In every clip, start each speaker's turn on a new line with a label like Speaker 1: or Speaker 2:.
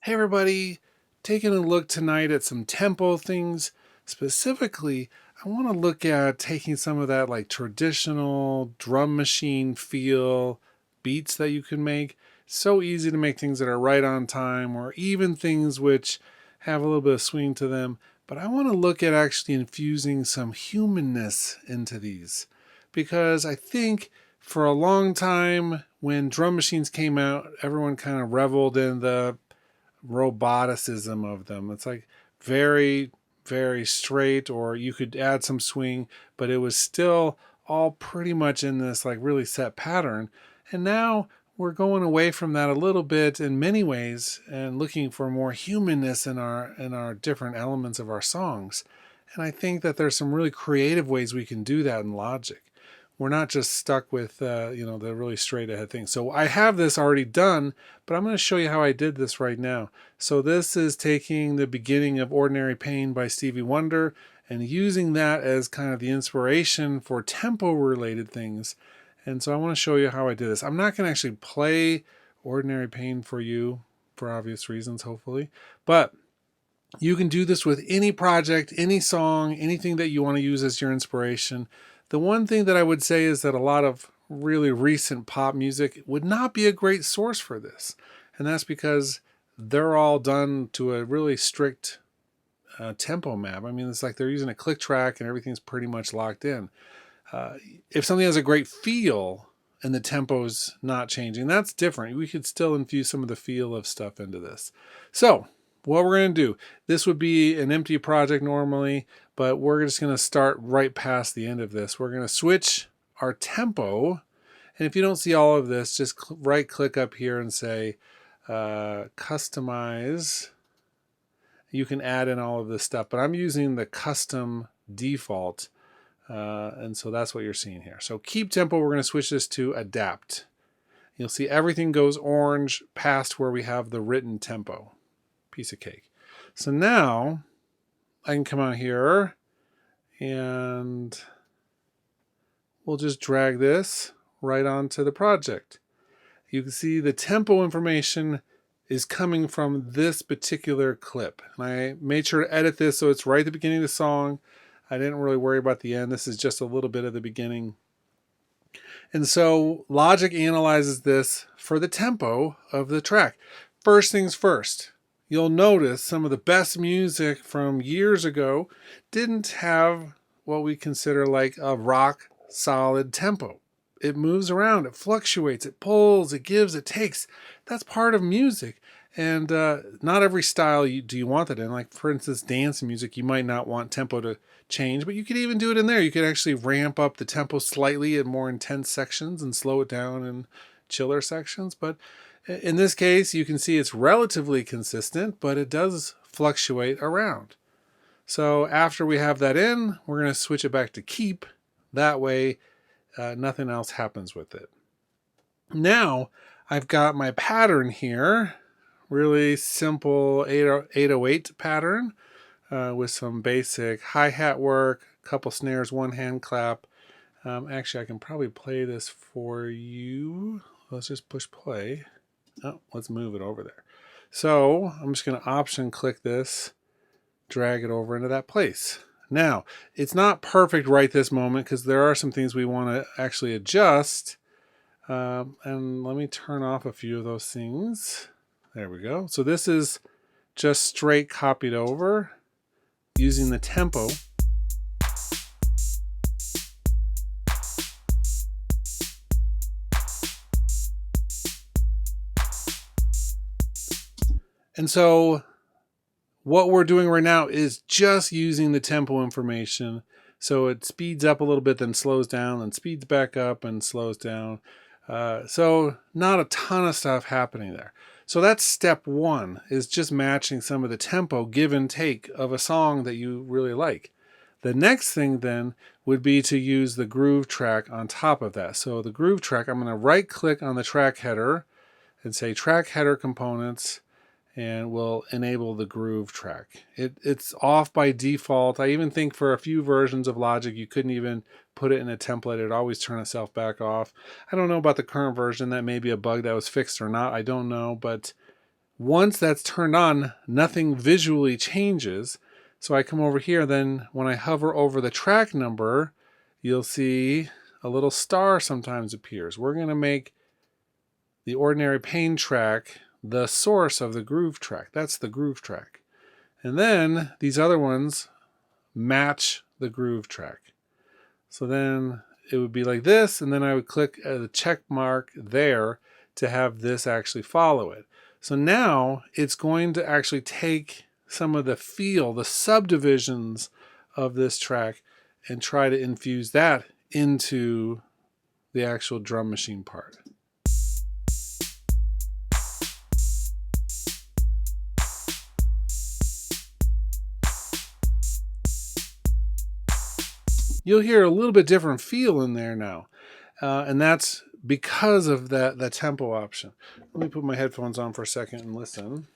Speaker 1: Hey everybody, taking a look tonight at some tempo things. Specifically, I want to look at taking some of that like traditional drum machine feel beats that you can make. So easy to make things that are right on time or even things which have a little bit of swing to them. But I want to look at actually infusing some humanness into these because I think for a long time when drum machines came out, everyone kind of reveled in the roboticism of them. It's like very, very straight, or you could add some swing, but it was still all pretty much in this like really set pattern. And now we're going away from that a little bit in many ways and looking for more humanness in our different elements of our songs. And I think that there's some really creative ways we can do that in Logic. We're not just stuck with the really straight ahead thing. So I have this already done, but I'm going to show you how I did this right now. So this is taking the beginning of Ordinary Pain by Stevie Wonder and using that as kind of the inspiration for tempo related things. And so I want to show you how I did this. I'm not going to actually play Ordinary Pain for you for obvious reasons, hopefully, but you can do this with any project, any song, anything that you want to use as your inspiration. The one thing that I would say is that a lot of really recent pop music would not be a great source for this. And that's because they're all done to a really strict tempo map. I mean, it's like they're using a click track and everything's pretty much locked in. If something has a great feel and the tempo's not changing, that's different. We could still infuse some of the feel of stuff into this. So what we're going to do, this would be an empty project normally, but we're just going to start right past the end of this. We're going to switch our tempo. And if you don't see all of this, just right click up here and say customize. You can add in all of this stuff, but I'm using the custom default. And so that's what you're seeing here. So keep tempo, we're going to switch this to adapt. You'll see everything goes orange past where we have the written tempo. Piece of cake. So now I can come out here and we'll just drag this right onto the project. You can see the tempo information is coming from this particular clip. And I made sure to edit this so it's right at the beginning of the song. I didn't really worry about the end. This is just a little bit of the beginning. And so Logic analyzes this for the tempo of the track. First things first, you'll notice some of the best music from years ago didn't have what we consider like a rock solid tempo. It moves around, it fluctuates, it pulls, it gives, it takes. That's part of music. And not every style do you want that in. Like, for instance, dance music, you might not want tempo to change, but you could even do it in there. You could actually ramp up the tempo slightly in more intense sections and slow it down in chiller sections. But in this case, you can see it's relatively consistent, but it does fluctuate around. So after we have that in, we're going to switch it back to keep. That way, nothing else happens with it. Now, I've got my pattern here. Really simple 808 pattern with some basic hi-hat work, couple snares, one hand clap. Actually, I can probably play this for you. Let's just push play. Oh, let's move it over there. So I'm just going to option click this, drag it over into that place. Now, it's not perfect right this moment because there are some things we want to actually adjust. And let me turn off a few of those things. There we go. So this is just straight copied over using the tempo. And so what we're doing right now is just using the tempo information. So it speeds up a little bit, then slows down, then speeds back up and slows down. So not a ton of stuff happening there. So that's step one, is just matching some of the tempo give and take of a song that you really like. The next thing then would be to use the groove track on top of that. So the groove track, I'm going to right click on the track header and say track header components, and we'll enable the groove track. It's off by default. I even think for a few versions of Logic, you couldn't even put it in a template. It'd always turn itself back off. I don't know about the current version. That may be a bug that was fixed or not. I don't know, but Once that's turned on, nothing visually changes. So I come over here, then when I hover over the track number, you'll see a little star sometimes appears. We're going to make the ordinary pain track the source of the groove track. That's the groove track. And then these other ones match the groove track. So then it would be like this, and then I would click the check mark there to have this actually follow it. So now it's going to actually take some of the feel, the subdivisions of this track, and try to infuse that into the actual drum machine part. You'll hear a little bit different feel in there now. And that's because of that tempo option. Let me put my headphones on for a second and listen.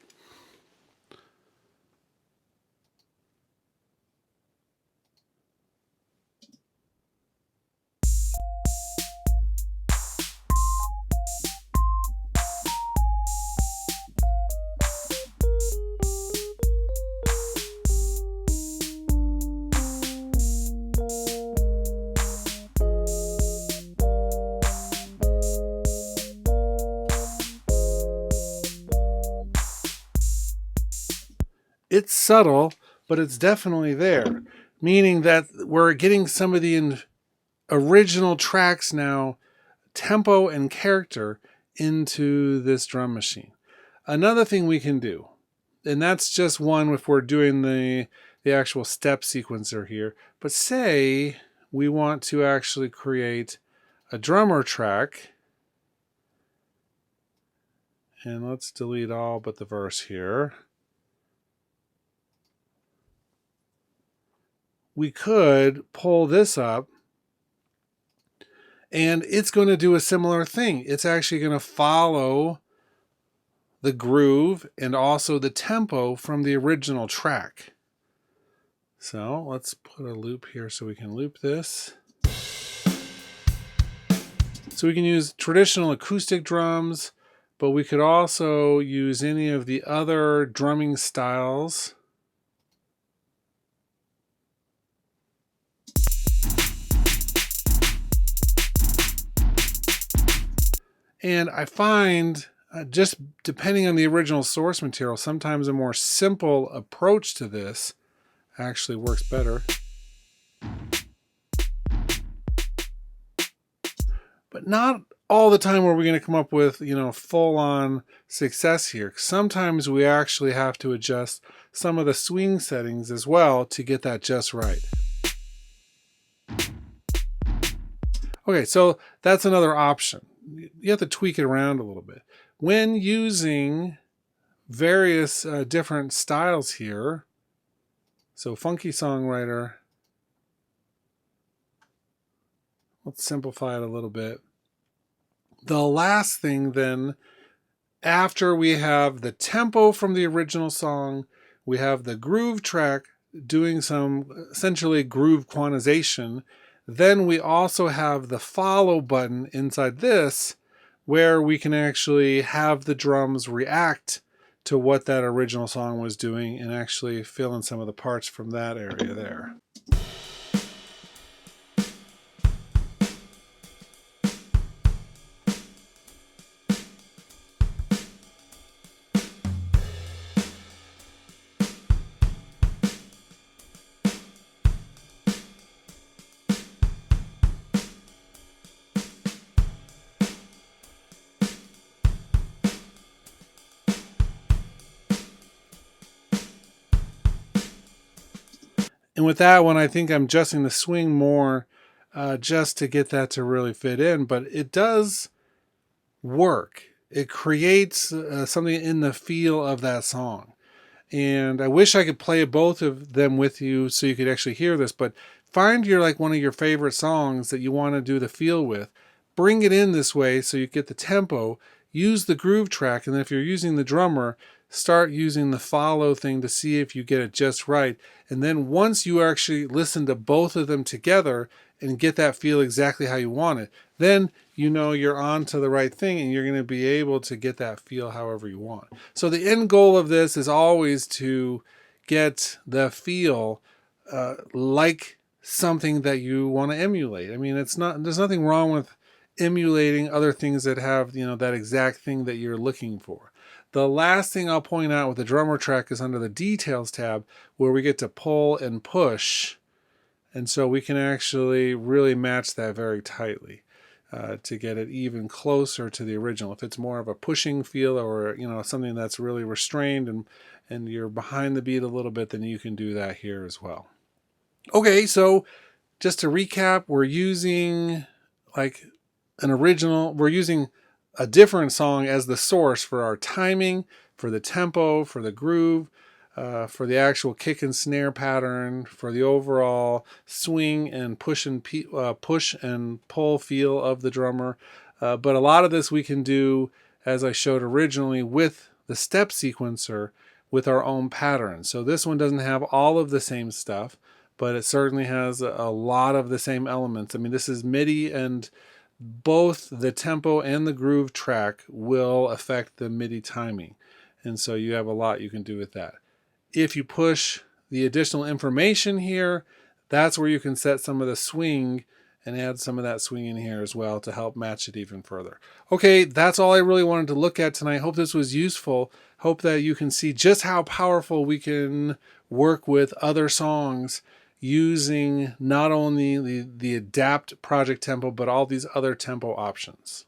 Speaker 1: It's subtle, but it's definitely there, meaning that we're getting some of the original tracks now, tempo and character, into this drum machine. Another thing we can do, and that's just one if we're doing the actual step sequencer here, but say we want to actually create a drummer track, and let's delete all but the verse here. We could pull this up, and it's going to do a similar thing. It's actually going to follow the groove and also the tempo from the original track. So let's put a loop here so we can loop this. So we can use traditional acoustic drums, but we could also use any of the other drumming styles. And I find, just depending on the original source material, sometimes a more simple approach to this actually works better. But not all the time are we going to come up with, full-on success here. Sometimes we actually have to adjust some of the swing settings as well to get that just right. Okay, so that's another option. You have to tweak it around a little bit. When using various different styles here, so funky songwriter, let's simplify it a little bit. The last thing then, after we have the tempo from the original song, we have the groove track doing some essentially groove quantization. Then we also have the follow button inside this, where we can actually have the drums react to what that original song was doing and actually fill in some of the parts from that area there. And with that one, I think I'm adjusting the swing more just to get that to really fit in. But it does work. It creates something in the feel of that song. And I wish I could play both of them with you so you could actually hear this. But find one of your favorite songs that you want to do the feel with. Bring it in this way so you get the tempo. Use the groove track. And then if you're using the drummer, start using the follow thing to see if you get it just right. And then once you actually listen to both of them together and get that feel exactly how you want it, then you know you're on to the right thing, and you're going to be able to get that feel however you want. So the end goal of this is always to get the feel like something that you want to emulate. I mean, there's nothing wrong with emulating other things that have, that exact thing that you're looking for. The last thing I'll point out with the drummer track is under the details tab, where we get to pull and push. And so we can actually really match that very tightly to get it even closer to the original. If it's more of a pushing feel, or something that's really restrained and you're behind the beat a little bit, then you can do that here as well. Okay, so just to recap, we're using we're using a different song as the source for our timing, for the tempo, for the groove, for the actual kick and snare pattern, for the overall swing and push and pull feel of the drummer. But a lot of this we can do, as I showed originally, with the step sequencer with our own pattern. So this one doesn't have all of the same stuff, but it certainly has a lot of the same elements. I mean, this is MIDI, and both the tempo and the groove track will affect the MIDI timing. And so you have a lot you can do with that. If you push the additional information here, that's where you can set some of the swing and add some of that swing in here as well to help match it even further. Okay, that's all I really wanted to look at tonight. Hope this was useful. Hope that you can see just how powerful we can work with other songs using not only the adapt project tempo, but all these other tempo options.